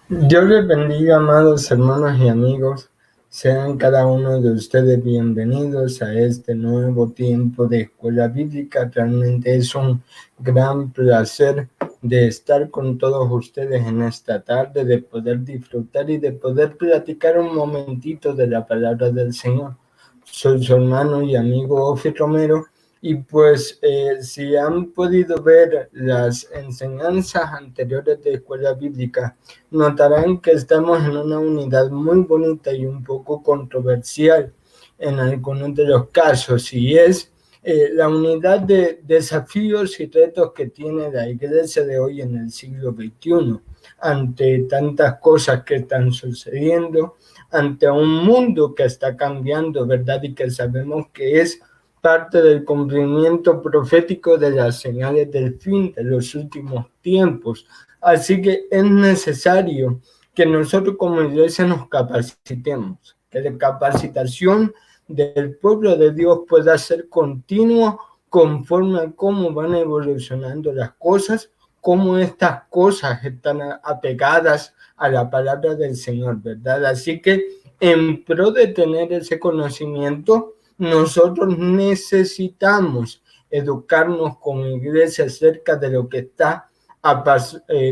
Dios les bendiga, amados hermanos y amigos. Sean cada uno de ustedes bienvenidos a este nuevo tiempo de escuela bíblica. Realmente es un gran placer de estar con todos ustedes en esta tarde, de poder disfrutar y de poder platicar un momentito de la palabra del Señor. Soy su hermano y amigo Ofi Romero. Y pues si han podido ver las enseñanzas anteriores de escuela bíblica, notarán que estamos en una unidad muy bonita y un poco controversial en algunos de los casos, y es la unidad de desafíos y retos que tiene la iglesia de hoy en el siglo XXI, ante tantas cosas que están sucediendo, ante un mundo que está cambiando, ¿verdad? Y que sabemos que es parte del cumplimiento profético de las señales del fin de los últimos tiempos. Así que es necesario que nosotros como iglesia nos capacitemos, que la capacitación del pueblo de Dios pueda ser continua conforme a cómo van evolucionando las cosas, cómo estas cosas están apegadas a la palabra del Señor, ¿verdad? Así que en pro de tener ese conocimiento, nosotros necesitamos educarnos como iglesia acerca de lo que está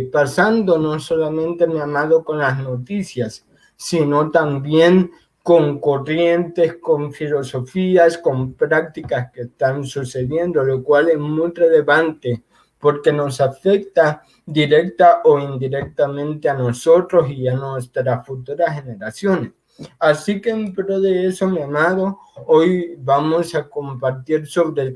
pasando, no solamente, mi amado, con las noticias, sino también con corrientes, con filosofías, con prácticas que están sucediendo, lo cual es muy relevante porque nos afecta directa o indirectamente a nosotros y a nuestras futuras generaciones. Así que en pro de eso, mi amado, hoy vamos a compartir sobre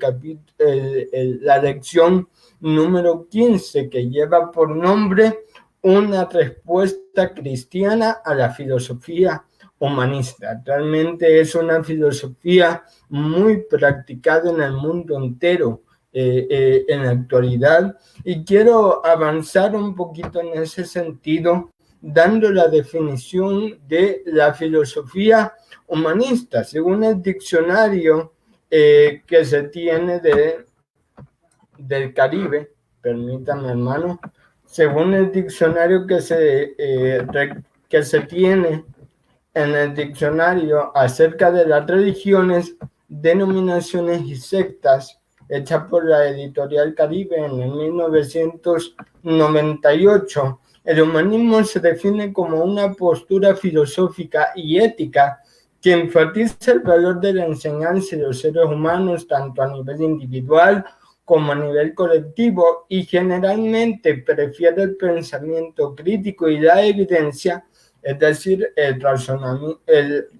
la lección número 15, que lleva por nombre una respuesta cristiana a la filosofía humanista. Realmente es una filosofía muy practicada en el mundo entero en la actualidad, y quiero avanzar un poquito en ese sentido dando la definición de la filosofía humanista, según el diccionario que se tiene del Caribe. Permítame, hermano. Según el diccionario que se tiene en el diccionario acerca de las religiones, denominaciones y sectas, hecha por la editorial Caribe en el 1998, el humanismo se define como una postura filosófica y ética que enfatiza el valor de la enseñanza de los seres humanos tanto a nivel individual como a nivel colectivo, y generalmente prefiere el pensamiento crítico y la evidencia, es decir, el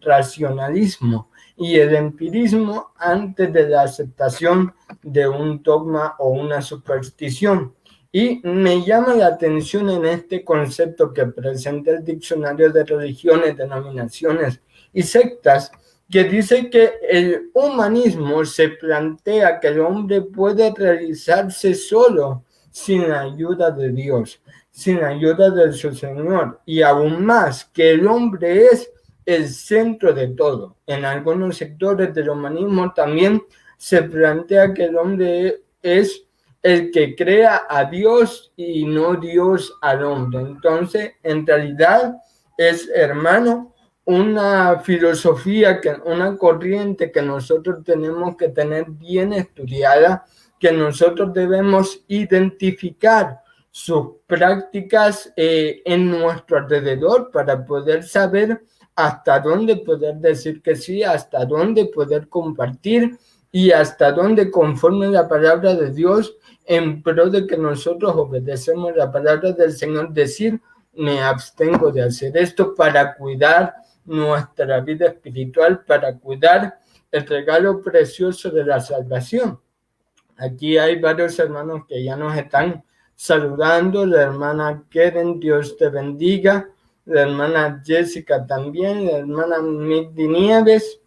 racionalismo y el empirismo, antes de la aceptación de un dogma o una superstición. Y me llama la atención en este concepto que presenta el Diccionario de Religiones, Denominaciones y Sectas, que dice que el humanismo se plantea que el hombre puede realizarse solo sin la ayuda de Dios, sin la ayuda de su Señor, y aún más que el hombre es el centro de todo. En algunos sectores del humanismo también se plantea que el hombre es el que crea a Dios y no Dios al hombre. Entonces, en realidad es, hermano, una filosofía, una corriente que nosotros tenemos que tener bien estudiada, que nosotros debemos identificar sus prácticas en nuestro alrededor para poder saber hasta dónde poder decir que sí, hasta dónde poder compartir y hasta dónde, conforme la palabra de Dios, en pro de que nosotros obedecemos la palabra del Señor, decir: me abstengo de hacer esto para cuidar nuestra vida espiritual, para cuidar el regalo precioso de la salvación. Aquí hay varios hermanos que ya nos están saludando. La hermana Keren, Dios te bendiga. La hermana Jessica también. La hermana Migdi Nieves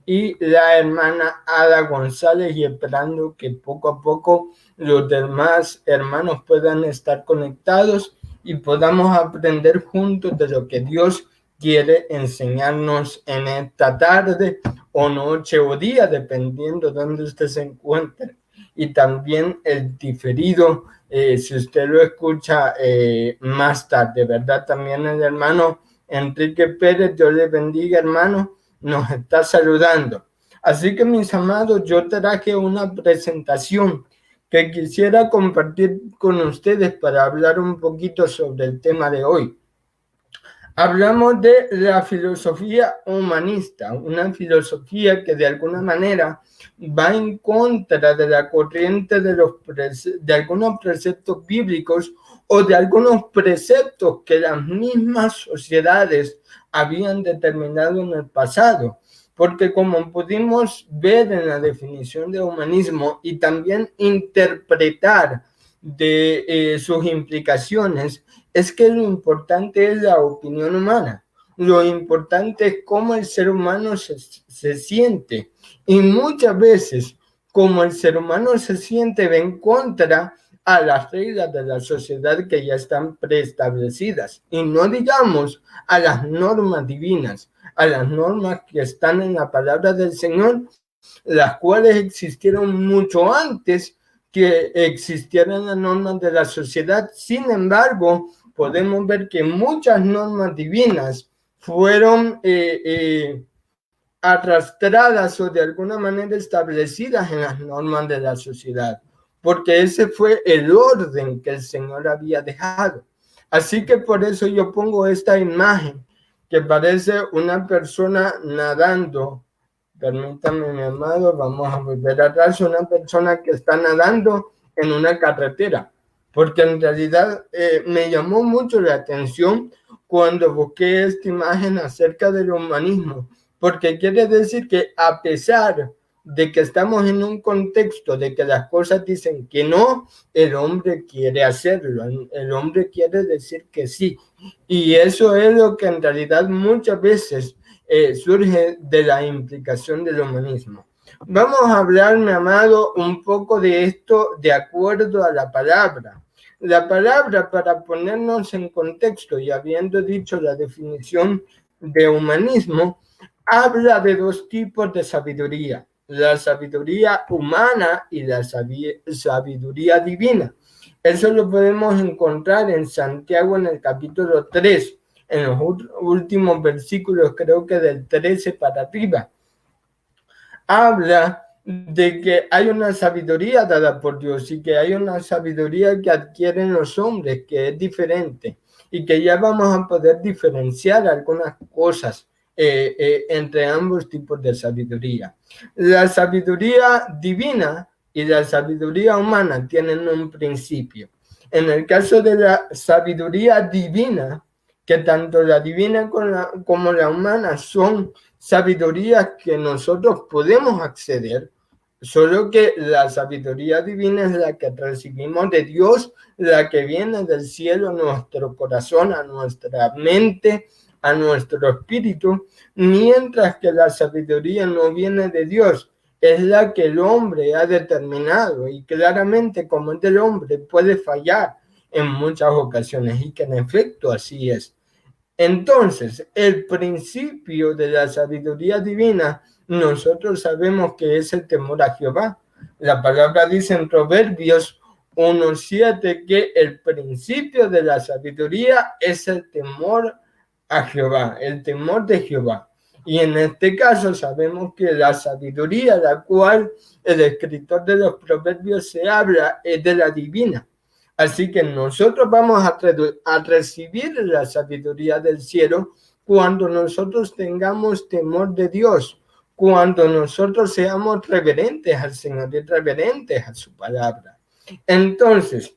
y la hermana Ada González, y esperando que poco a poco los demás hermanos puedan estar conectados y podamos aprender juntos de lo que Dios quiere enseñarnos en esta tarde o noche o día, dependiendo de dónde usted se encuentre. y también el diferido, si usted lo escucha más tarde, ¿verdad? También el hermano Enrique Pérez, Dios le bendiga, hermano, nos está saludando. Así que, mis amados, yo traje una presentación que quisiera compartir con ustedes para hablar un poquito sobre el tema de hoy. Hablamos de la filosofía humanista, una filosofía que de alguna manera va en contra de la corriente de algunos preceptos bíblicos o de algunos preceptos que las mismas sociedades habían determinado en el pasado. Porque como pudimos ver en la definición de humanismo y también interpretar de sus implicaciones, es que lo importante es la opinión humana. Lo importante es cómo el ser humano se siente. Y muchas veces, como el ser humano se siente, va en contra a las reglas de la sociedad que ya están preestablecidas. Y no digamos a las normas divinas, a las normas que están en la palabra del Señor, las cuales existieron mucho antes que existieran las normas de la sociedad. Sin embargo, podemos ver que muchas normas divinas fueron arrastradas o de alguna manera establecidas en las normas de la sociedad, porque ese fue el orden que el Señor había dejado. Así que por eso yo pongo esta imagen que parece una persona nadando. Permítame, mi amado, vamos a volver atrás. Una persona que está nadando en una carretera, porque en realidad me llamó mucho la atención cuando busqué esta imagen acerca del humanismo, porque quiere decir que a pesar de que estamos en un contexto de que las cosas dicen que no, el hombre quiere hacerlo, el hombre quiere decir que sí, y eso es lo que en realidad muchas veces surge de la implicación del humanismo. Vamos a hablar, mi amado, un poco de esto de acuerdo a la palabra. La palabra, para ponernos en contexto y habiendo dicho la definición de humanismo, habla de dos tipos de sabiduría: la sabiduría humana y la sabiduría divina. Eso lo podemos encontrar en Santiago en el capítulo 3, en los últimos versículos, creo que del 13 para arriba. Habla de que hay una sabiduría dada por Dios y que hay una sabiduría que adquieren los hombres, que es diferente, y que ya vamos a poder diferenciar algunas cosas entre ambos tipos de sabiduría. La sabiduría divina y la sabiduría humana tienen un principio. En el caso de la sabiduría divina, que tanto la divina como la humana son sabidurías que nosotros podemos acceder, solo que la sabiduría divina es la que recibimos de Dios, la que viene del cielo a nuestro corazón, a nuestra mente, a nuestro espíritu, mientras que la sabiduría no viene de Dios, es la que el hombre ha determinado, y claramente, como es del hombre, puede fallar en muchas ocasiones, y que en efecto así es. Entonces, el principio de la sabiduría divina, nosotros sabemos que es el temor a Jehová. La palabra dice en Proverbios 1:7 que el principio de la sabiduría es el temor a Jehová, el temor de Jehová. Y en este caso sabemos que la sabiduría, la cual el escritor de los Proverbios se habla, es de la divina. Así que nosotros vamos a recibir la sabiduría del cielo cuando nosotros tengamos temor de Dios, cuando nosotros seamos reverentes al Señor y reverentes a su palabra. Entonces,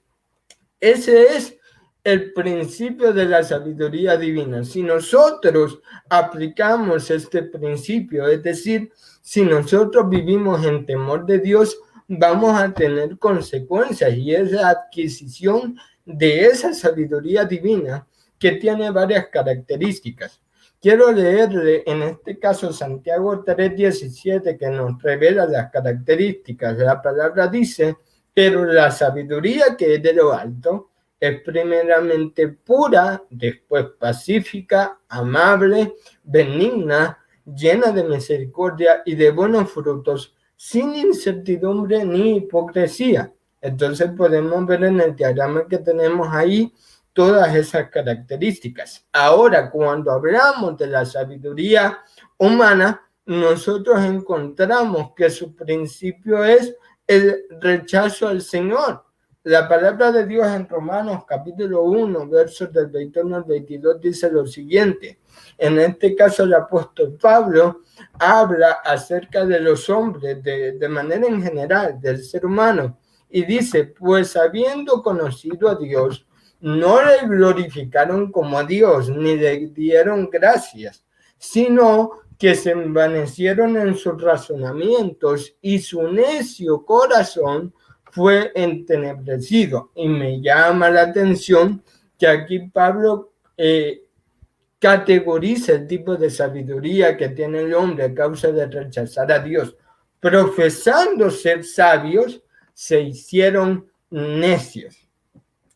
ese es el principio de la sabiduría divina. Si nosotros aplicamos este principio, es decir, si nosotros vivimos en temor de Dios, vamos a tener consecuencias, y es la adquisición de esa sabiduría divina que tiene varias características. Quiero leerle en este caso Santiago 3:17, que nos revela las características. La palabra dice: pero la sabiduría que es de lo alto es primeramente pura, después pacífica, amable, benigna, llena de misericordia y de buenos frutos, sin incertidumbre ni hipocresía. Entonces podemos ver en el diagrama que tenemos ahí todas esas características. Ahora, cuando hablamos de la sabiduría humana, nosotros encontramos que su principio es el rechazo al Señor. La palabra de Dios en Romanos capítulo 1, versos del 21 al 22 dice lo siguiente. En este caso el apóstol Pablo habla acerca de los hombres de manera en general, del ser humano, y dice, pues habiendo conocido a Dios, no le glorificaron como a Dios, ni le dieron gracias, sino que se envanecieron en sus razonamientos y su necio corazón fue entenebrecido. Y me llama la atención que aquí Pablo categoriza el tipo de sabiduría que tiene el hombre a causa de rechazar a Dios. Profesando ser sabios, se hicieron necios.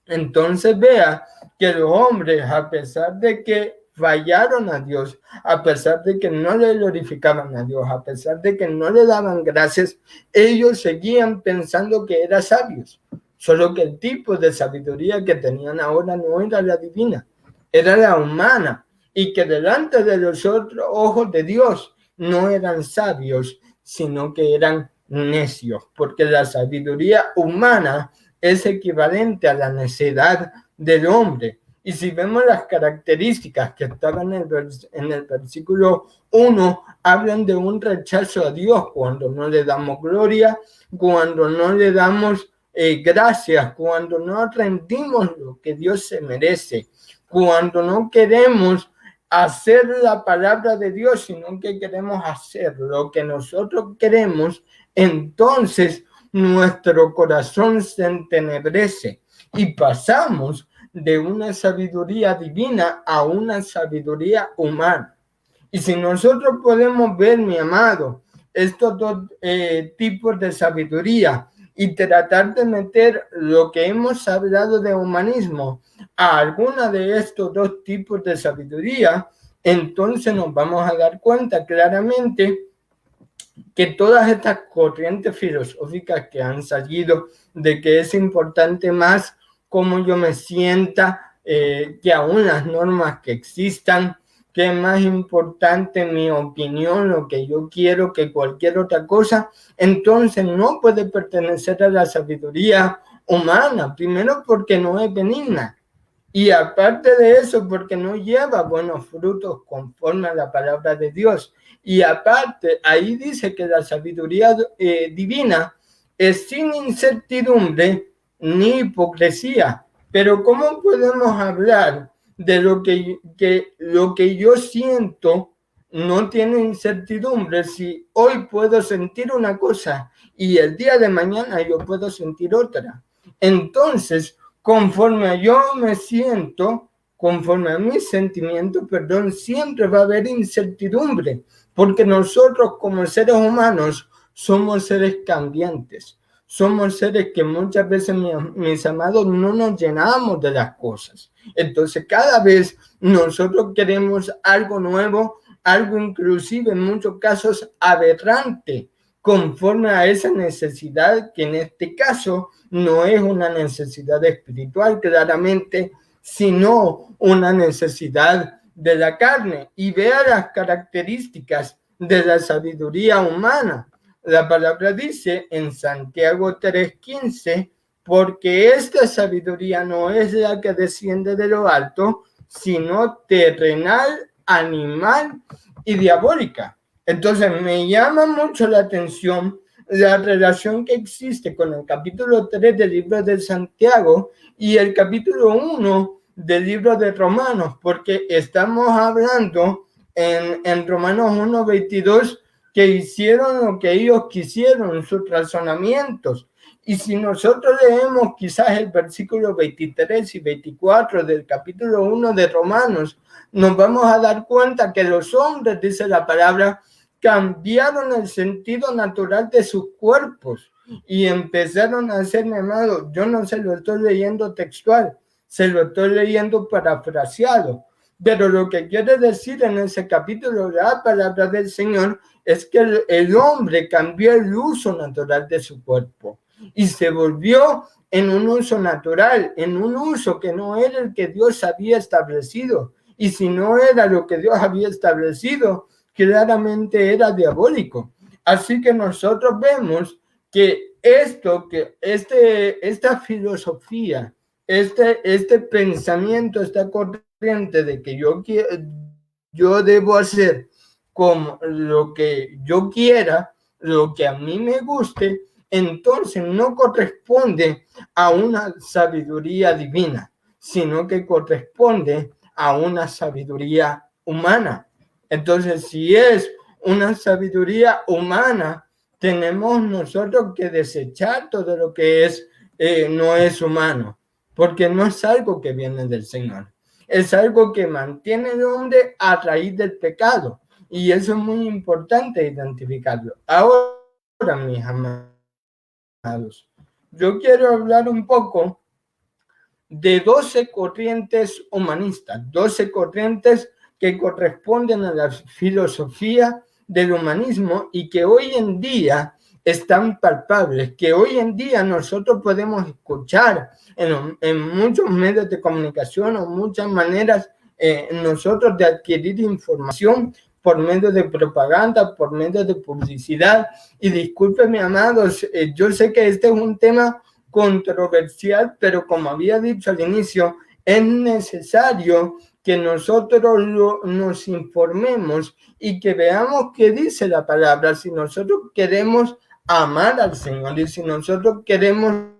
Entonces vea que los hombres, a pesar de que fallaron a Dios, a pesar de que no le glorificaban a Dios, a pesar de que no le daban gracias, ellos seguían pensando que eran sabios. Solo que el tipo de sabiduría que tenían ahora no era la divina, era la humana, y que delante de los ojos de Dios no eran sabios, sino que eran necios, porque la sabiduría humana es equivalente a la necedad del hombre. Y si vemos las características que estaban en el versículo 1, hablan de un rechazo a Dios cuando no le damos gloria, cuando no le damos gracias, cuando no rendimos lo que Dios se merece, cuando no queremos hacer la palabra de Dios, sino que queremos hacer lo que nosotros queremos, entonces nuestro corazón se entenebrece y pasamos de una sabiduría divina a una sabiduría humana. Y si nosotros podemos ver, mi amado, estos dos tipos de sabiduría y tratar de meter lo que hemos hablado de humanismo a alguna de estos dos tipos de sabiduría, entonces nos vamos a dar cuenta claramente que todas estas corrientes filosóficas que han salido de que es importante más cómo yo me sienta que aún las normas que existan, que es más importante mi opinión, lo que yo quiero que cualquier otra cosa, entonces no puede pertenecer a la sabiduría humana, primero porque no es benigna, y aparte de eso, porque no lleva buenos frutos conforme a la palabra de Dios. Y aparte, ahí dice que la sabiduría divina es sin incertidumbre ni hipocresía. Pero ¿cómo podemos hablar de lo que yo siento no tiene incertidumbre si hoy puedo sentir una cosa y el día de mañana yo puedo sentir otra? Entonces, conforme yo me siento, conforme a mis sentimientos, siempre va a haber incertidumbre, porque nosotros como seres humanos somos seres cambiantes, somos seres que muchas veces, mis amados, no nos llenamos de las cosas. Entonces cada vez nosotros queremos algo nuevo, algo inclusive en muchos casos aberrante, conforme a esa necesidad que en este caso no es una necesidad espiritual claramente, sino una necesidad de la carne. Y vea las características de la sabiduría humana. La palabra dice en Santiago 3:15, porque esta sabiduría no es la que desciende de lo alto, sino terrenal, animal y diabólica. Entonces me llama mucho la atención la relación que existe con el capítulo 3 del libro de Santiago y el capítulo 1 del libro de Romanos, porque estamos hablando en Romanos 1:22 que hicieron lo que ellos quisieron, sus razonamientos. Y si nosotros leemos quizás el versículo 23 y 24 del capítulo 1 de Romanos, nos vamos a dar cuenta que los hombres, dice la palabra, cambiaron el sentido natural de sus cuerpos y empezaron a ser llamados. Yo no se lo estoy leyendo textual, se lo estoy leyendo parafraseado. Pero lo que quiere decir en ese capítulo de la palabra del Señor es que el hombre cambió el uso natural de su cuerpo y se volvió en un uso natural, en un uso que no era el que Dios había establecido. Y si no era lo que Dios había establecido, claramente era diabólico. Así que nosotros vemos que esta filosofía, este pensamiento, esta corriente de que yo debo hacer como lo que yo quiera, lo que a mí me guste, entonces no corresponde a una sabiduría divina, sino que corresponde a una sabiduría humana. Entonces, si es una sabiduría humana, tenemos nosotros que desechar todo lo que no es humano, porque no es algo que viene del Señor. Es algo que mantiene al hombre a raíz del pecado. Y eso es muy importante identificarlo. Ahora, mis amados, yo quiero hablar un poco de 12 corrientes humanistas, 12 corrientes que corresponden a la filosofía del humanismo y que hoy en día están palpables, que hoy en día nosotros podemos escuchar en muchos medios de comunicación o muchas maneras nosotros de adquirir información por medio de propaganda, por medio de publicidad. Y discúlpenme, amados, yo sé que este es un tema controversial, pero como había dicho al inicio, es necesario que nosotros nos informemos y que veamos qué dice la palabra. Si nosotros queremos amar al Señor y si nosotros queremos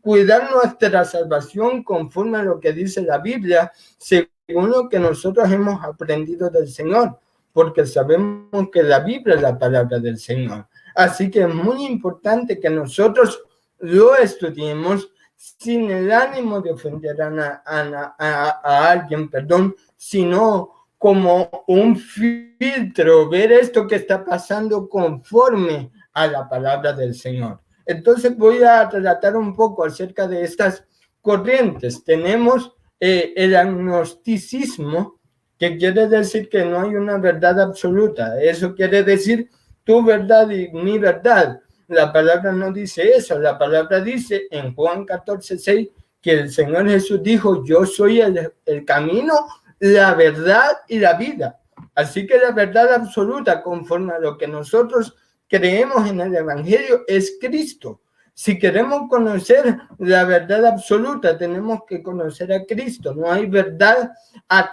cuidar nuestra salvación conforme a lo que dice la Biblia, según lo que nosotros hemos aprendido del Señor, porque sabemos que la Biblia es la palabra del Señor. Así que es muy importante que nosotros lo estudiemos sin el ánimo de ofender a alguien, sino como un filtro, ver esto que está pasando conforme a la palabra del Señor. Entonces voy a relatar un poco acerca de estas corrientes. Tenemos el agnosticismo, que quiere decir que no hay una verdad absoluta. Eso quiere decir tu verdad y mi verdad. La palabra no dice eso. La palabra dice en Juan 14:6 que el Señor Jesús dijo: yo soy el camino, la verdad y la vida. Así que la verdad absoluta, conforme a lo que nosotros creemos en el Evangelio, es Cristo. Si queremos conocer la verdad absoluta, tenemos que conocer a Cristo. No hay verdad a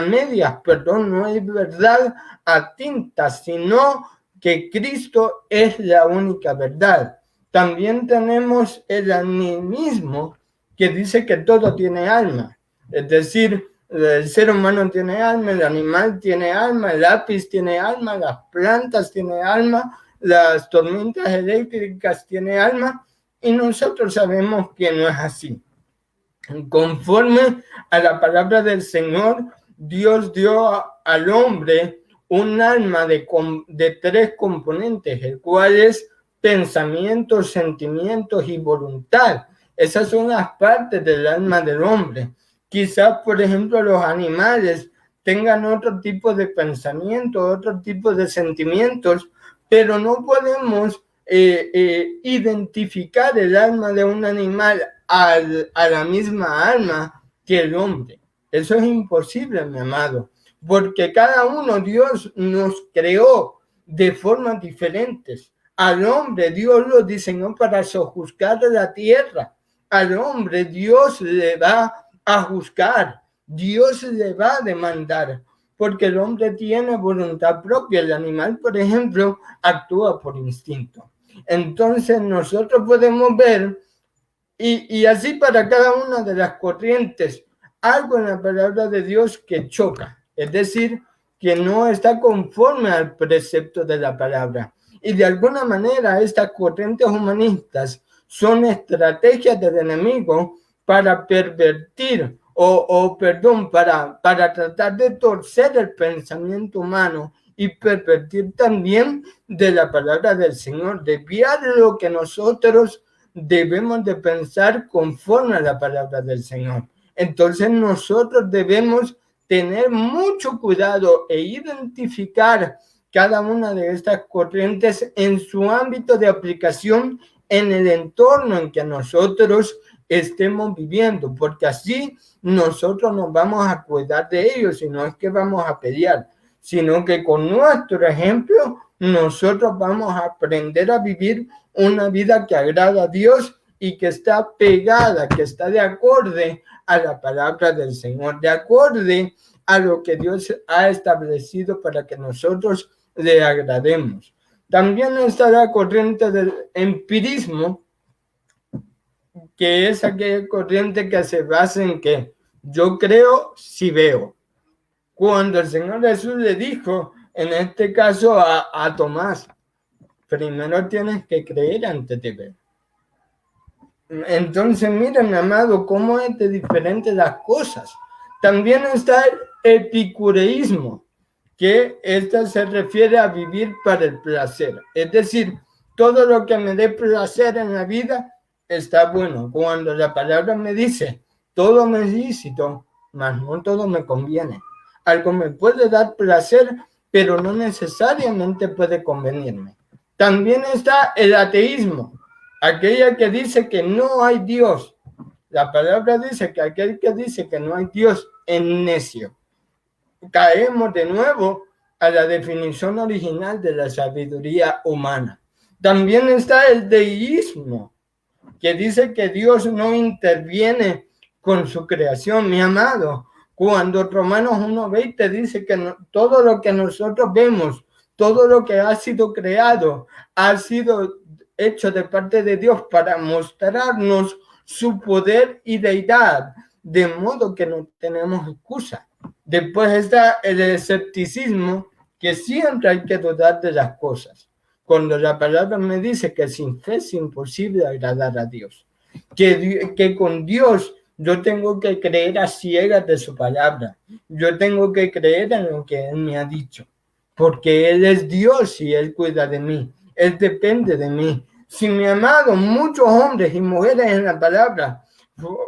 medias, no hay verdad a tintas, sino que Cristo es la única verdad. También tenemos el animismo, que dice que todo tiene alma. Es decir, el ser humano tiene alma, el animal tiene alma, el lápiz tiene alma, las plantas tienen alma, las tormentas eléctricas tienen alma, y nosotros sabemos que no es así. Conforme a la palabra del Señor, Dios dio al hombre un alma de 3 componentes, el cual es pensamientos, sentimientos y voluntad. Esas son las partes del alma del hombre. Quizás, por ejemplo, los animales tengan otro tipo de pensamiento, otro tipo de sentimientos, pero no podemos identificar el alma de un animal a la misma alma que el hombre. Eso es imposible, mi amado, porque cada uno Dios nos creó de formas diferentes. Al hombre Dios lo diseñó para sojuzgar la tierra. Al hombre Dios le va a juzgar, Dios le va a demandar, porque el hombre tiene voluntad propia. El animal, por ejemplo, actúa por instinto. Entonces nosotros podemos ver, y así para cada una de las corrientes, algo en la palabra de Dios que choca, es decir, que no está conforme al precepto de la palabra. Y de alguna manera estas corrientes humanistas son estrategias del enemigo para pervertir para tratar de torcer el pensamiento humano y pervertir también de la palabra del Señor, desviar lo que nosotros debemos de pensar conforme a la palabra del Señor. Entonces nosotros debemos tener mucho cuidado e identificar cada una de estas corrientes en su ámbito de aplicación en el entorno en que nosotros estemos viviendo, porque así nosotros nos vamos a cuidar de ellos y no es que vamos a pelear, sino que con nuestro ejemplo nosotros vamos a aprender a vivir una vida que agrada a Dios y que está pegada, que está de acorde a la palabra del Señor, de acorde a lo que Dios ha establecido para que nosotros le agrademos. También está la corriente del empirismo, que es aquella corriente que se basa en que yo creo si veo. Cuando el Señor Jesús le dijo, en este caso a Tomás, primero tienes que creer antes de ver. Entonces, miren, amado, cómo es de diferentes las cosas. También está el epicureísmo, que esta se refiere a vivir para el placer. Es decir, todo lo que me dé placer en la vida está bueno. Cuando la palabra me dice, todo me es lícito, mas no todo me conviene. Algo me puede dar placer, pero no necesariamente puede convenirme. También está el ateísmo, aquella que dice que no hay Dios. La palabra dice que aquel que dice que no hay Dios es necio. Caemos de nuevo a la definición original de la sabiduría humana. También está el deísmo, que dice que Dios no interviene con su creación, mi amado. Cuando Romanos 1:20 dice que todo lo que nosotros vemos, todo lo que ha sido creado, ha sido hecho de parte de Dios para mostrarnos su poder y deidad, de modo que no tenemos excusa. Después está el escepticismo, que siempre hay que dudar de las cosas. Cuando la palabra me dice que sin fe es imposible agradar a Dios, que con Dios yo tengo que creer a ciegas de su palabra, yo tengo que creer en lo que Él me ha dicho, porque Él es Dios y Él cuida de mí, Él depende de mí. Si, mi amado, muchos hombres y mujeres en la palabra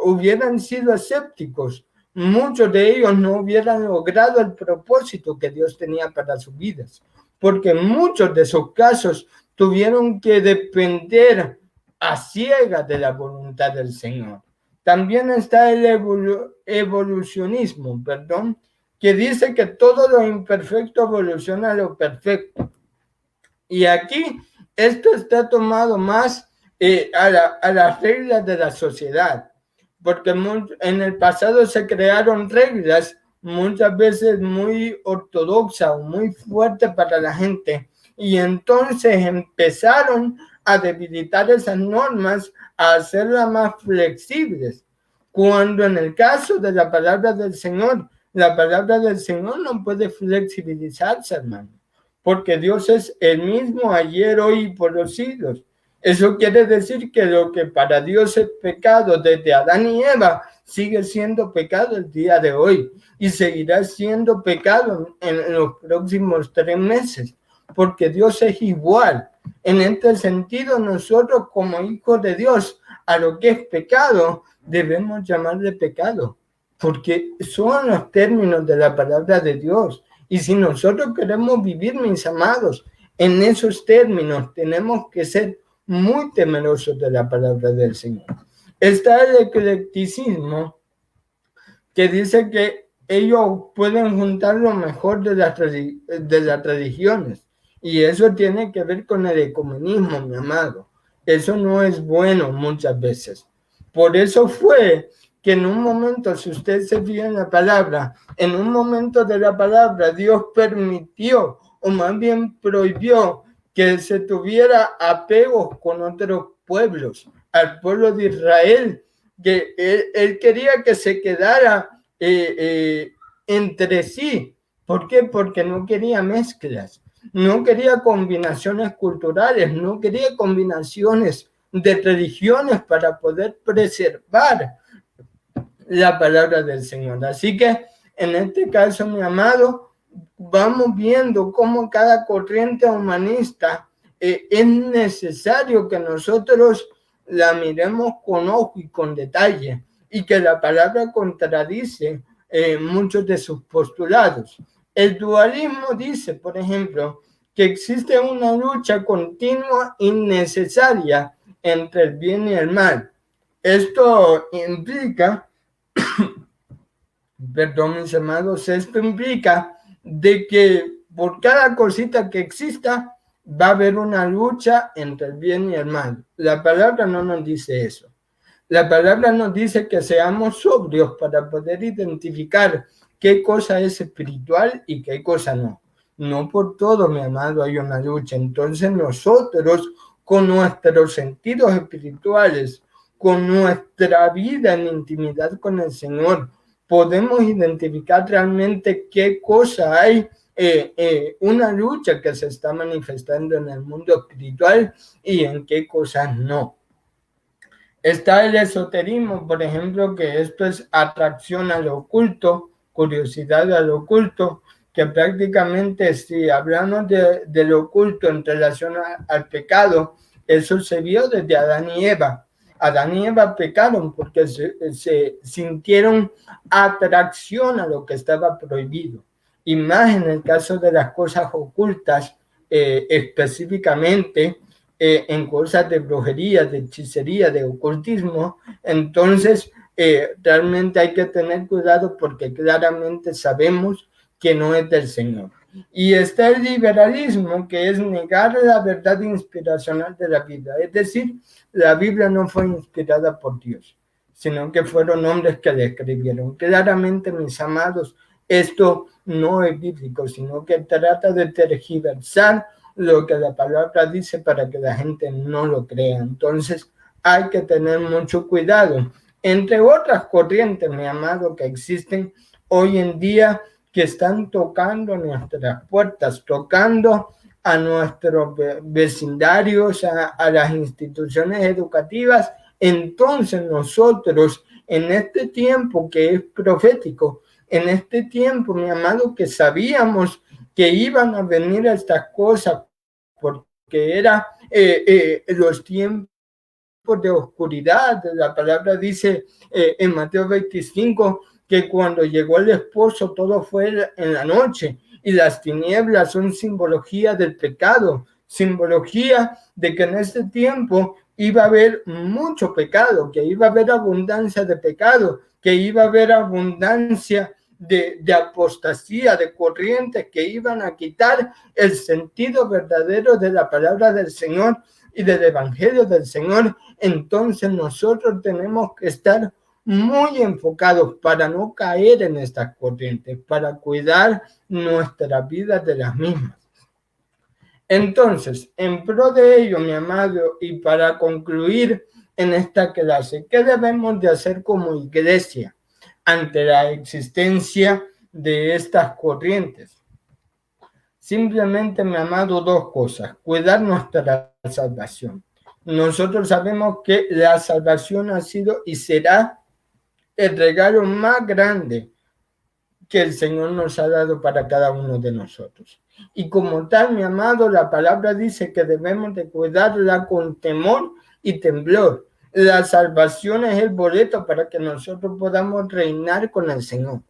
hubieran sido escépticos, muchos de ellos no hubieran logrado el propósito que Dios tenía para sus vidas, porque muchos de esos casos tuvieron que depender a ciegas de la voluntad del Señor. También está el evolucionismo, que dice que todo lo imperfecto evoluciona a lo perfecto. Y aquí esto está tomado más a las reglas de la sociedad, porque en el pasado se crearon reglas muchas veces muy ortodoxas o muy fuertes para la gente, y entonces empezaron a debilitar esas normas, a hacerlas más flexibles, cuando en el caso de la palabra del Señor no puede flexibilizarse, hermano, porque Dios es el mismo ayer, hoy y por los siglos. Eso quiere decir que lo que para Dios es pecado desde Adán y Eva sigue siendo pecado el día de hoy y seguirá siendo pecado en los próximos 3 meses, porque Dios es igual. En este sentido, nosotros como hijos de Dios, a lo que es pecado, debemos llamarle pecado, porque son los términos de la palabra de Dios. Y si nosotros queremos vivir, mis amados, en esos términos, tenemos que ser muy temerosos de la palabra del Señor. Está el eclecticismo, que dice que ellos pueden juntar lo mejor de las religiones, y eso tiene que ver con el ecumenismo, mi amado. Eso no es bueno muchas veces. Por eso fue que en un momento, si usted se fija en la palabra, en un momento de la palabra, Dios permitió, o más bien prohibió, que se tuviera apegos con otros pueblos, al pueblo de Israel, que él quería que se quedara entre sí. ¿Por qué? Porque no quería mezclas, no quería combinaciones culturales, no quería combinaciones de religiones para poder preservar la palabra del Señor. Así que en este caso, mi amado, vamos viendo cómo cada corriente humanista es necesario que nosotros la miremos con ojo y con detalle, y que la palabra contradice muchos de sus postulados. El dualismo dice, por ejemplo, que existe una lucha continua y necesaria entre el bien y el mal. Esto implica, perdón mis amados, esto implica de que por cada cosita que exista va a haber una lucha entre el bien y el mal. La palabra no nos dice eso. La palabra nos dice que seamos sobrios para poder identificar qué cosa es espiritual y qué cosa no. No por todo, mi amado, hay una lucha. Entonces nosotros, con nuestros sentidos espirituales, con nuestra vida en intimidad con el Señor, podemos identificar realmente qué cosa hay, una lucha que se está manifestando en el mundo espiritual y en qué cosas no. Está el esoterismo, por ejemplo, que esto es atracción a lo oculto, curiosidad a lo oculto, que prácticamente si hablamos de lo oculto en relación al pecado, eso se vio desde Adán y Eva. Adán y Eva pecaron porque se sintieron atracción a lo que estaba prohibido. Y más en el caso de las cosas ocultas, específicamente, en cosas de brujería, de hechicería, de ocultismo. Entonces realmente hay que tener cuidado porque claramente sabemos que no es del Señor. Y está el liberalismo, que es negar la verdad inspiracional de la Biblia. Es decir, la Biblia no fue inspirada por Dios, sino que fueron hombres que la escribieron. Claramente, mis amados, esto no es bíblico, sino que trata de tergiversar lo que la palabra dice para que la gente no lo crea. Entonces hay que tener mucho cuidado. Entre otras corrientes, mi amado, que existen hoy en día, que están tocando nuestras puertas, tocando a nuestros vecindarios, a las instituciones educativas. Entonces nosotros, en este tiempo que es profético, en este tiempo, mi amado, que sabíamos que iban a venir estas cosas, porque eran los tiempos de oscuridad. La palabra dice en Mateo 25 que cuando llegó el esposo todo fue en la noche, y las tinieblas son simbología del pecado, simbología de que en este tiempo iba a haber mucho pecado, que iba a haber abundancia de pecado, que iba a haber abundancia de apostasía, de corrientes que iban a quitar el sentido verdadero de la palabra del Señor y del evangelio del Señor. Entonces nosotros tenemos que estar muy enfocados para no caer en estas corrientes, para cuidar nuestra vida de las mismas. Entonces, en pro de ello, mi amado, y para concluir en esta clase, ¿qué debemos de hacer como iglesia ante la existencia de estas corrientes? Simplemente, mi amado, dos cosas: cuidar nuestra salvación. Nosotros sabemos que la salvación ha sido y será el regalo más grande que el Señor nos ha dado para cada uno de nosotros. Y como tal, mi amado, la palabra dice que debemos de cuidarla con temor y temblor. La salvación es el boleto para que nosotros podamos reinar con el Señor.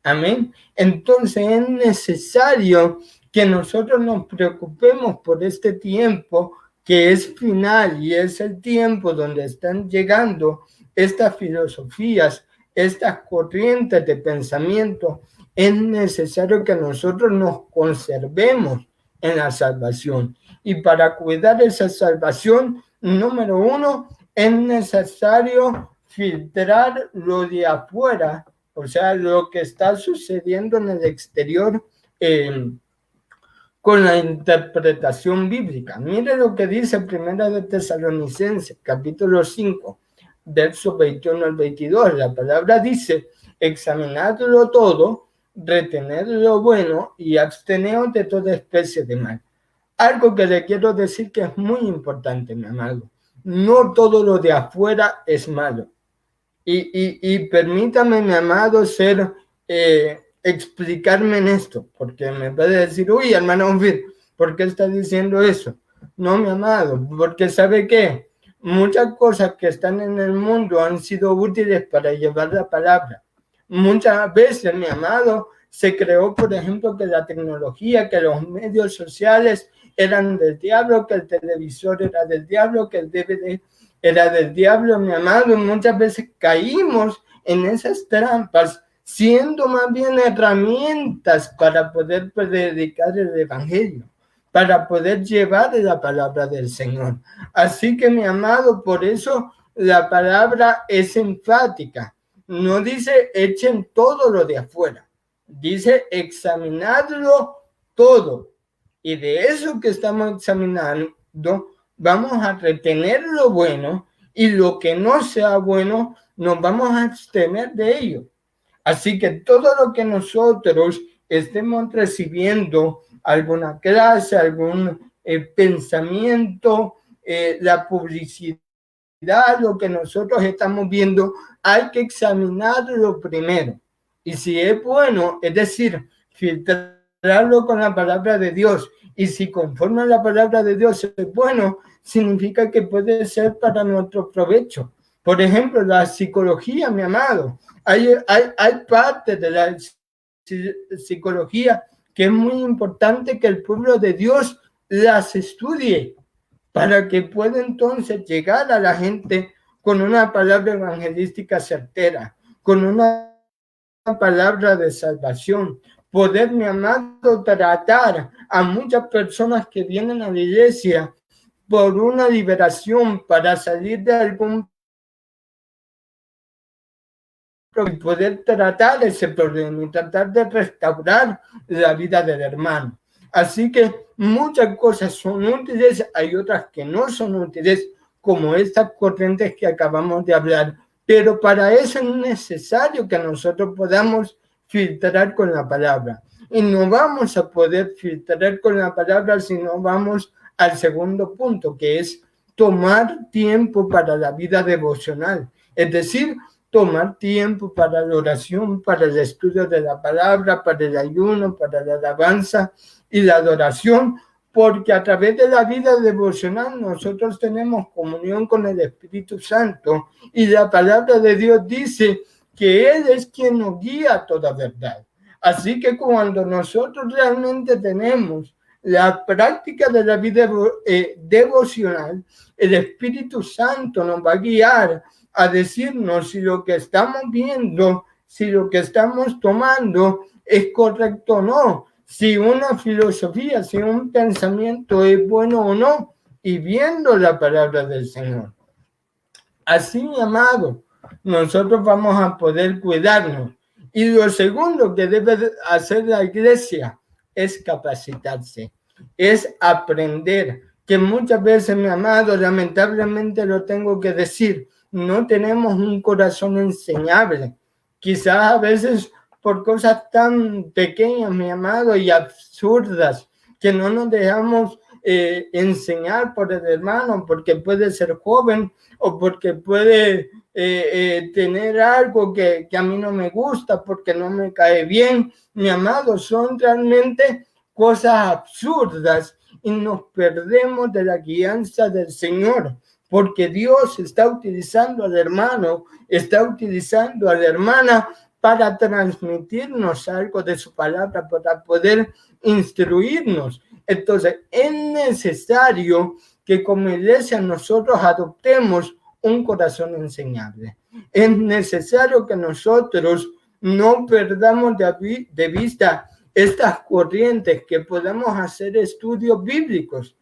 Amén. Entonces es necesario que nosotros nos preocupemos por este tiempo que es final, y es el tiempo donde están llegando estas filosofías, estas corrientes de pensamiento. Es necesario que nosotros nos conservemos en la salvación. Y para cuidar esa salvación, número uno, es necesario filtrar lo de afuera, o sea, lo que está sucediendo en el exterior, con la interpretación bíblica. Mire lo que dice Primera de Tesalonicenses, capítulo 5, versos 21 al 22. La palabra dice: examinadlo todo, retened lo bueno y absteneos de toda especie de mal. Algo que le quiero decir que es muy importante, mi amado: no todo lo de afuera es malo. Y permítame, mi amado, explicarme en esto, porque me puede decir: uy, hermano, ¿por qué está diciendo eso? No, mi amado, porque ¿sabe qué? Muchas cosas que están en el mundo han sido útiles para llevar la palabra. Muchas veces, mi amado, se creó, por ejemplo, que la tecnología, que los medios sociales eran del diablo, que el televisor era del diablo, que el DVD era del diablo, mi amado. Muchas veces caímos en esas trampas, siendo más bien herramientas para poder predicar el evangelio, para poder llevar la palabra del Señor. Así que, mi amado, por eso la palabra es enfática. No dice echen todo lo de afuera, dice examinadlo todo. Y de eso que estamos examinando, vamos a retener lo bueno, y lo que no sea bueno, nos vamos a abstener de ello. Así que todo lo que nosotros estemos recibiendo, alguna clase, algún pensamiento, la publicidad, lo que nosotros estamos viendo, hay que examinarlo primero. Y si es bueno, es decir, filtrarlo con la palabra de Dios. Y si conforme a la palabra de Dios es bueno, significa que puede ser para nuestro provecho. Por ejemplo, la psicología, mi amado. Hay parte de la psicología que es muy importante que el pueblo de Dios las estudie, para que pueda entonces llegar a la gente con una palabra evangelística certera, con una palabra de salvación, poder, mi amado, tratar a muchas personas que vienen a la iglesia por una liberación, para salir de algún problema, y poder tratar ese problema y tratar de restaurar la vida del hermano. Así que muchas cosas son útiles, hay otras que no son útiles, como estas corrientes que acabamos de hablar. Pero para eso es necesario que nosotros podamos filtrar con la palabra. Y no vamos a poder filtrar con la palabra si no vamos al segundo punto, que es tomar tiempo para la vida devocional. Es decir, tomar tiempo para la oración, para el estudio de la palabra, para el ayuno, para la alabanza y la adoración, porque a través de la vida devocional nosotros tenemos comunión con el Espíritu Santo, y la palabra de Dios dice que Él es quien nos guía a toda verdad. Así que cuando nosotros realmente tenemos la práctica de la vida devocional, el Espíritu Santo nos va a guiar a decirnos si lo que estamos viendo, si lo que estamos tomando es correcto o no, si una filosofía, si un pensamiento es bueno o no, y viendo la palabra del Señor. Así, mi amado, nosotros vamos a poder cuidarnos. Y lo segundo que debe hacer la iglesia es capacitarse, es aprender, que muchas veces, mi amado, lamentablemente lo tengo que decir, no tenemos un corazón enseñable. Quizás a veces por cosas tan pequeñas, mi amado, y absurdas, que no nos dejamos enseñar por el hermano, porque puede ser joven o porque puede tener algo que a mí no me gusta, porque no me cae bien. Mi amado, son realmente cosas absurdas y nos perdemos de la guianza del Señor, porque Dios está utilizando al hermano, está utilizando a la hermana para transmitirnos algo de su palabra, para poder instruirnos. Entonces, es necesario que como iglesia nosotros adoptemos un corazón enseñable. Es necesario que nosotros no perdamos de vista estas corrientes, que podamos hacer estudios bíblicos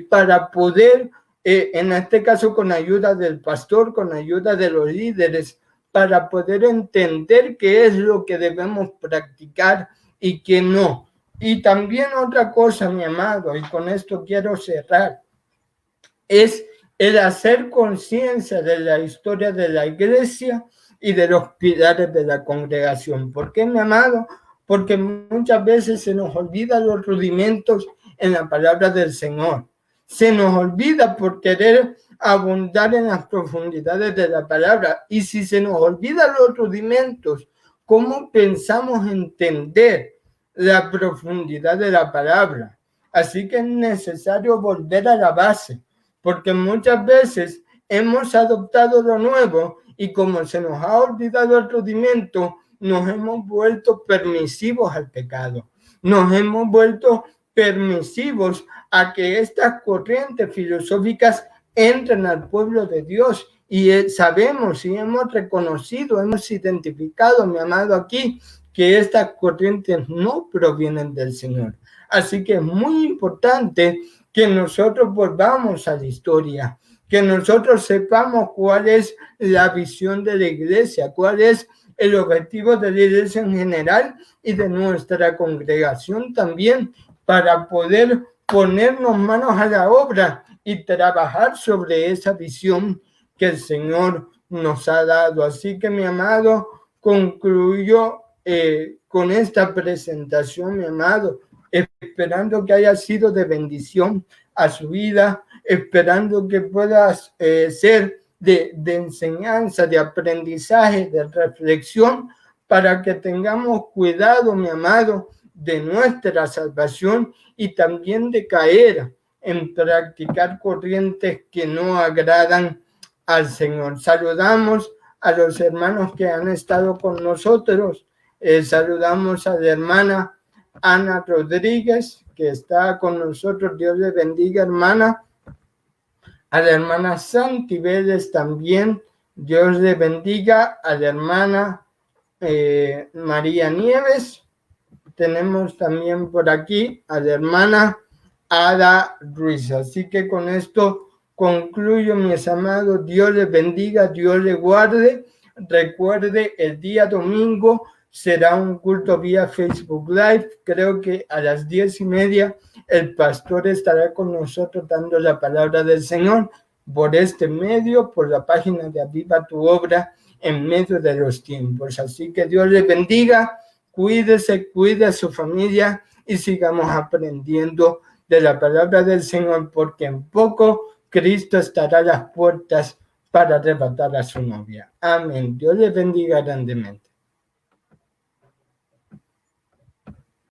para poder, en este caso con ayuda del pastor, con ayuda de los líderes, para poder entender qué es lo que debemos practicar y qué no. Y también otra cosa, mi amado, y con esto quiero cerrar, es el hacer conciencia de la historia de la iglesia y de los pilares de la congregación. ¿Por qué, mi amado? Porque muchas veces se nos olvidan los rudimentos en la palabra del Señor. Se nos olvida por querer abundar en las profundidades de la palabra. Y si se nos olvidan los rudimentos, ¿cómo pensamos entender la profundidad de la palabra? Así que es necesario volver a la base, porque muchas veces hemos adoptado lo nuevo y como se nos ha olvidado el rudimento, nos hemos vuelto permisivos al pecado, nos hemos vuelto permisivos a que estas corrientes filosóficas entren al pueblo de Dios. Y sabemos y hemos reconocido, hemos identificado, mi amado, aquí, que estas corrientes no provienen del Señor. Así que es muy importante que nosotros volvamos a la historia, que nosotros sepamos cuál es la visión de la iglesia, cuál es el objetivo de la iglesia en general y de nuestra congregación también, para poder ponernos manos a la obra y trabajar sobre esa visión que el Señor nos ha dado. Así que, mi amado, concluyo con esta presentación, mi amado, esperando que haya sido de bendición a su vida, esperando que pueda ser de enseñanza, de aprendizaje, de reflexión, para que tengamos cuidado, mi amado, de nuestra salvación y también de caer en practicar corrientes que no agradan al Señor. Saludamos a los hermanos que han estado con nosotros. Saludamos a la hermana Ana Rodríguez, que está con nosotros. Dios le bendiga, hermana. A la hermana Santi Vélez también. Dios le bendiga. A la hermana María Nieves. Tenemos también por aquí a la hermana Ada Ruiz. Así que con esto concluyo, mis amados. Dios les bendiga, Dios les guarde. Recuerde, el día domingo será un culto vía Facebook Live. Creo que a las 10:30 el pastor estará con nosotros dando la palabra del Señor por este medio, por la página de Aviva tu Obra en medio de los tiempos. Así que Dios les bendiga. Cuídese, cuide a su familia y sigamos aprendiendo de la palabra del Señor, porque en poco Cristo estará a las puertas para arrebatar a su novia. Amén. Dios les bendiga grandemente.